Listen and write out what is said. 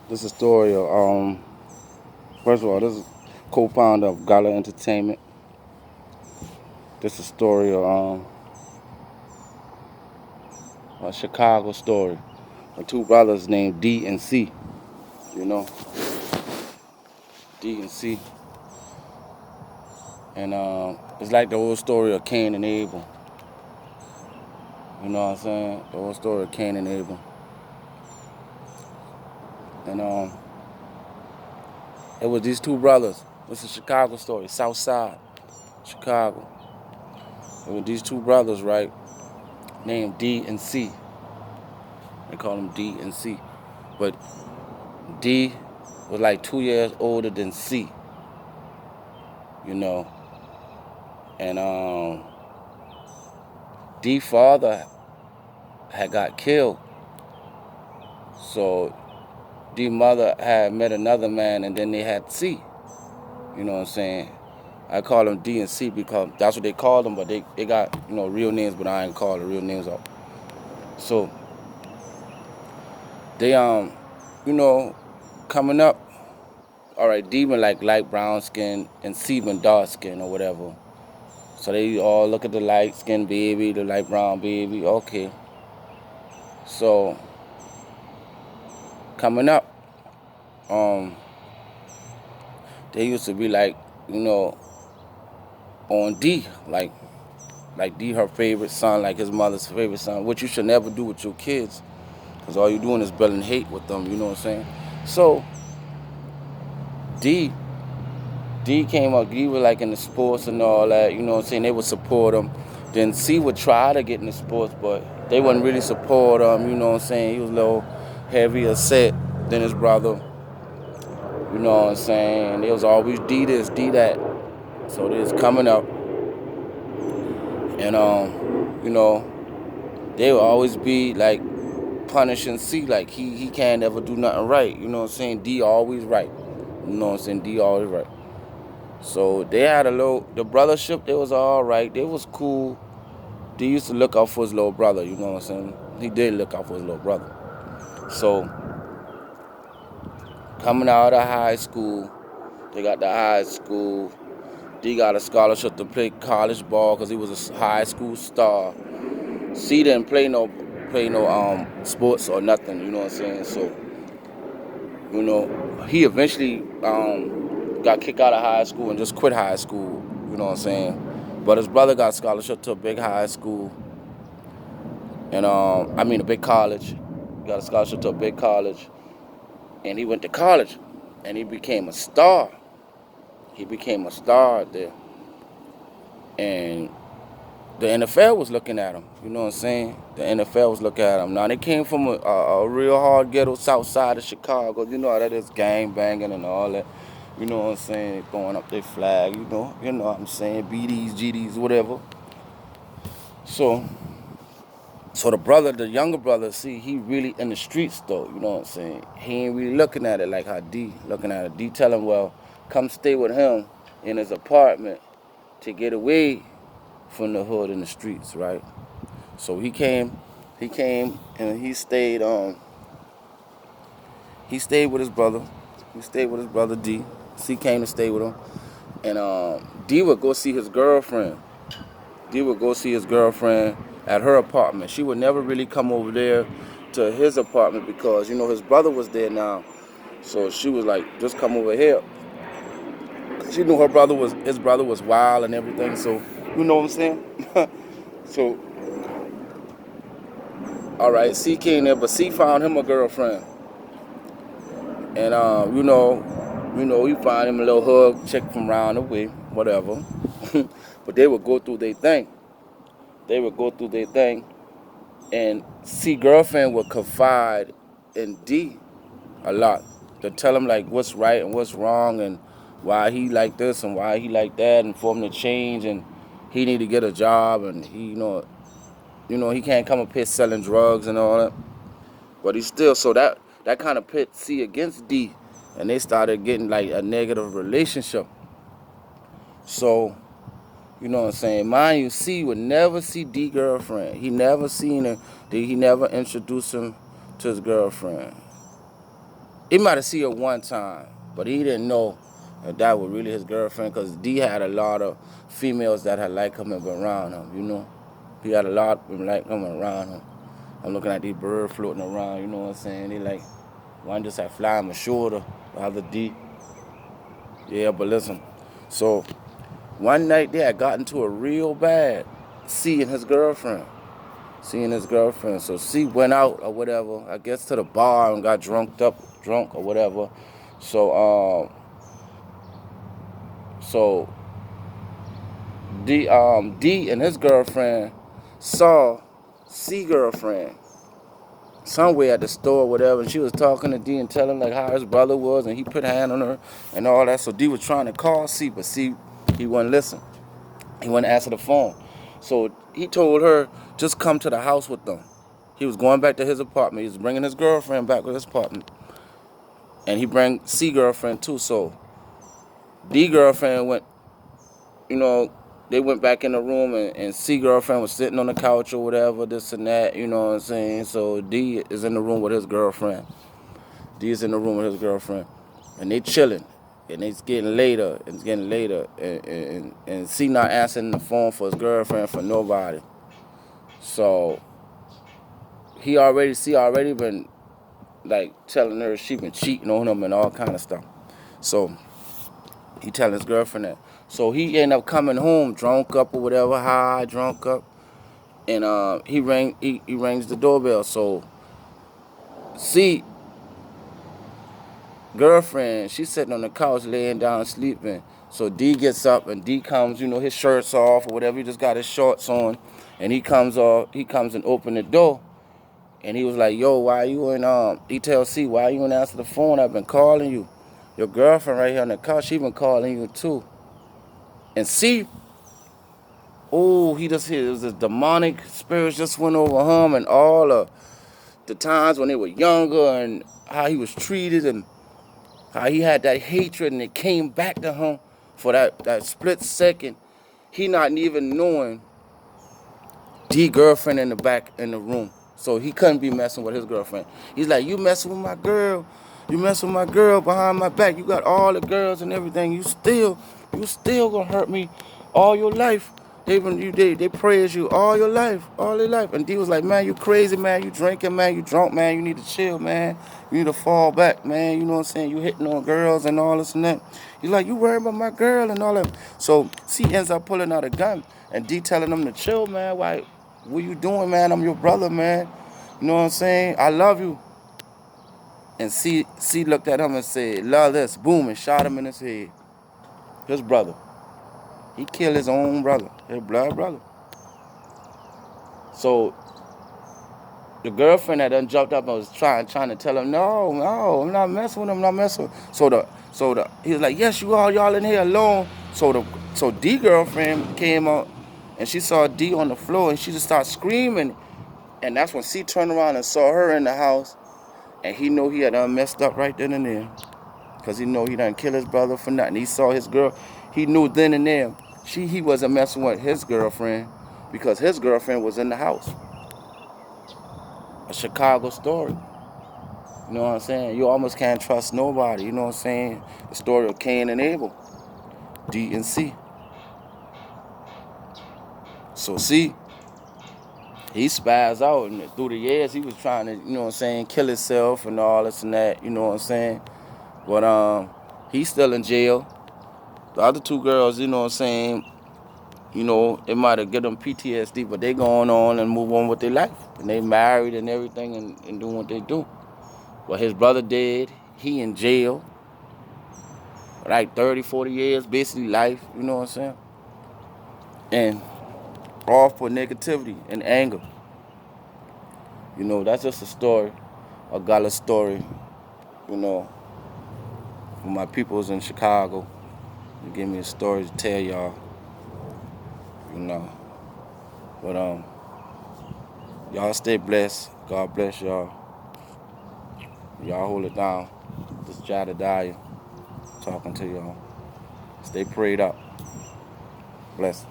This is a story of first of all, this is co-founder of Gala Entertainment. This is a story of a Chicago story of two brothers named D and C. You know, D and C, and it's like the old story of Cain and Abel. You know what I'm saying? The old story of Cain and Abel, and it was these two brothers. It's a Chicago story, South Side, Chicago. It was these two brothers, right, named D and C. They call them D and C, but D was like 2 years older than C, you know. And D father had got killed. So D mother had met another man and then they had C. You know what I'm saying? I call them D and C because that's what they call them, but they got, real names, but I ain't call the real names up. So they you know, coming up, all right, D been like light brown skin and C been dark skin or whatever. So they all look at the light skinned baby, the light brown baby. Okay. So coming up, um, they used to be like, you know, on D, like D her favorite son, like his mother's favorite son, which you should never do with your kids, because all you're doing is building hate with them. You know what I'm saying? So D D came up. D was like in the sports and all that. You know what I'm saying? They would support him. Then C would try to get in the sports, but they wouldn't really support him. You know what I'm saying? He was a little heavier set than his brother. You know what I'm saying? They was always D this, D that. So this coming up, and you know, they would always be like punishing C, like he can't ever do nothing right. You know what I'm saying? D always right. You know what I'm saying? D always right. So they had the brothership. They was all right. They was cool. D used to look out for his little brother. You know what I'm saying? He did look out for his little brother. So coming out of high school, they got the high school. D got a scholarship to play college ball because he was a high school star. C didn't play no sports or nothing. You know what I'm saying? So he eventually got kicked out of high school and just quit high school. You know what I'm saying? But his brother got a scholarship to a big high school, and I mean a big college. Got a scholarship to a big college, and he went to college, and he became a star. He became a star there, and the NFL was looking at him. You know what I'm saying? The NFL was looking at him. Now they came from a real hard ghetto south side of Chicago. You know how that is, gang banging and all that. You know what I'm saying? Throwing up their flag. You know what I'm saying? BDs, GDs, whatever. So, so the younger brother, see, he really in the streets though. You know what I'm saying? He ain't really looking at it like how D looking at it. D tell him, well, come stay with him in his apartment to get away from the hood and the streets, right? So he came and he stayed with his brother. He stayed with his brother D. C came to stay with him. And D would go see his girlfriend. D would go see his girlfriend at her apartment. She would never really come over there to his apartment because, his brother was there now. So she was like, just come over here. She knew his brother was wild and everything. So, you know what I'm saying? So, all right, C came there, but C found him a girlfriend. And he find him a little hug, check from round the way, whatever. But they would go through their thing. They would go through their thing, and C girlfriend would confide in D a lot to tell him like what's right and what's wrong and why he like this and why he like that and for him to change and he need to get a job and he can't come up here selling drugs and all that. But he still so that kind of pit C against D, and they started getting like a negative relationship. So, you know what I'm saying? Mind you, C would never see D girlfriend. He never seen her. He never introduced him to his girlfriend. He might have seen her one time, but he didn't know that was really his girlfriend because D had a lot of females that had liked him and been around him, you know. He had a lot of them like him around him. I'm looking at these birds floating around, you know what I'm saying? They like, one just had fly on my shoulder, the other D. Yeah, but listen. So, one night they had gotten to a real bad, C and his girlfriend. Seeing his girlfriend. So C went out or whatever, I guess to the bar and got drunk or whatever. So D and his girlfriend saw C girlfriend somewhere at the store or whatever, and she was talking to D and telling like how his brother was, and he put a hand on her and all that. So D was trying to call C, but C, he wouldn't listen. He wouldn't answer the phone. So he told her, just come to the house with them. He was going back to his apartment. He was bringing his girlfriend back to his apartment. And he bring C girlfriend too. So D girlfriend went, you know, they went back in the room, and C girlfriend was sitting on the couch or whatever, this and that, you know what I'm saying? So D is in the room with his girlfriend. D is in the room with his girlfriend. And they chilling. And it's getting later. And C not answering the phone for his girlfriend, for nobody. So C already been like telling her she been cheating on him and all kind of stuff. So he telling his girlfriend that. So he ended up coming home drunk up or whatever, high, drunk up, and he rings the doorbell. So C girlfriend, she's sitting on the couch laying down sleeping. So D gets up and D comes, you know, his shirt's off or whatever. He just got his shorts on, and he comes and open the door. And he was like, yo, why you in, he tells C, why you ain't answer the phone? I've been calling you. Your girlfriend right here on the couch, she been calling you too. And C, he just, it was this demonic spirits just went over him, and all of the times when they were younger and how he was treated and how he had that hatred, and it came back to him for that split second. He not even knowing D girlfriend in the back in the room. So he couldn't be messing with his girlfriend. He's like, you messing with my girl. You messing with my girl behind my back. You got all the girls and everything. You still gonna hurt me all your life. They praise you all your life. And D was like, man, you crazy, man. You drinking, man. You drunk, man. You need to chill, man. You need to fall back, man. You know what I'm saying? You hitting on girls and all this and that. He's like, you worried about my girl and all that. So C ends up pulling out a gun, and D telling him to chill, man. Why? What you doing, man? I'm your brother, man. You know what I'm saying? I love you. And C looked at him and said, love this. Boom, and shot him in his head. His brother. He killed his own brother, his blood brother. So the girlfriend that done jumped up and was trying to tell him, no, I'm not messing with him, I'm not messing with him. So he was like, yes, you are, y'all in here alone. So D girlfriend came up, and she saw D on the floor, and she just started screaming. And that's when C turned around and saw her in the house, and he knew he had messed up right then and there, because he knew he done kill his brother for nothing. He saw his girl. He knew then and there he wasn't messing with his girlfriend, because his girlfriend was in the house. A Chicago story. You know what I'm saying? You almost can't trust nobody. You know what I'm saying? The story of Cain and Abel. D and C. So C, he spazzed out, and through the years he was trying to, you know what I'm saying, kill himself and all this and that, you know what I'm saying? But he's still in jail. The other two girls, you know what I'm saying, you know, it might have given them PTSD, but they going on and move on with their life. And they married and everything and doing what they do. Well, his brother dead. He in jail. Like 30, 40 years, basically life, you know what I'm saying? And all for negativity and anger. You know, that's just a story, a gala story, you know, for my peoples in Chicago. They gave me a story to tell y'all, you know. But y'all stay blessed. God bless y'all. Y'all hold it down. This is Jada talking to y'all. Stay prayed up. Bless.